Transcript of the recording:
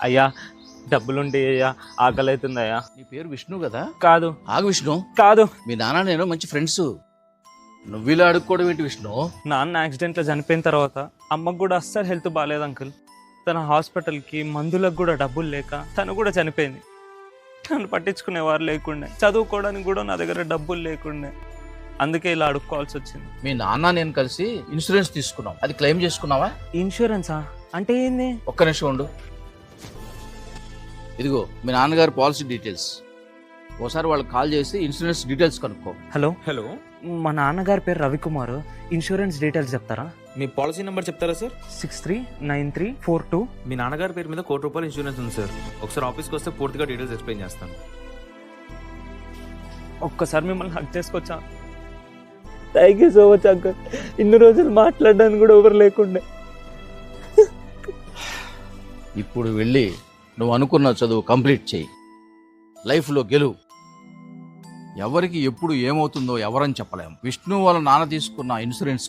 అయ్యా డబ్బులుంటే అయ్యా, ఆకలి అవుతుందయ్యా. నీ పేరు విష్ణు కదా? కాదు ఆగు విష్ణు, కాదు, మీ నాన్న నేను మంచి ఫ్రెండ్స్. నువ్వు ఇలా అడుక్కోవడం ఏంటి విష్ణు? నాన్న యాక్సిడెంట్లో చనిపోయిన తర్వాత అమ్మకు కూడా అస్సలు హెల్త్ బాగాలేదు అంకుల్. తన హాస్పిటల్కి మందులకు కూడా డబ్బులు లేక తను కూడా చనిపోయింది. నన్ను పట్టించుకునేవారు లేకుండే, చదువుకోవడానికి కూడా నా దగ్గర డబ్బులు లేకుండే. అందుకే ఇలా అడుక్కోవాల్సి వచ్చింది. మీ నాన్న నేను కలిసి ఇన్సూరెన్స్ తీసుకున్నాం, అది క్లెయిమ్ చేసుకున్నావా? ఇన్సూరెన్సా అంటే ఏంది? ఒక్క నిమిషం ఉండు. ఇదిగో మీ నాన్నగారి పాలసీ డీటెయిల్స్. ఓసారి వాళ్ళకి కాల్ చేసి ఇన్సూరెన్స్ డీటెయిల్స్ కనుక్కో. హలో, హలో, మా నాన్నగారి పేరు రవికుమార్. ఇన్సూరెన్స్ డీటెయిల్స్ చెప్తారా? మీ పాలసీ నెంబర్ చెప్తారా సార్? 639342. మీ నాన్నగారి పేరు మీద ₹1,00,00,000 ఇన్సూరెన్స్ ఉంది సార్. ఒకసారి ఆఫీస్కి వస్తే పూర్తిగా డీటెయిల్స్ ఎక్స్ప్లెయిన్ చేస్తాను. ఒక్కసారి మిమ్మల్ని హక్ చేసుకొచ్చా. Thank you so much uncle. ఇన్ని రోజులు మాట్లాడడానికి కూడా ఎవరు లేకుండే. ఇప్పుడు వెళ్ళి నువ్వు అనుకున్న చదువు కంప్లీట్ చేయి, లైఫ్లో గెలువు. ఎవరికి ఎప్పుడు ఏమవుతుందో ఎవరని చెప్పలేము. విష్ణు వాళ్ళ నాన్న తీసుకున్న ఇన్సూరెన్స్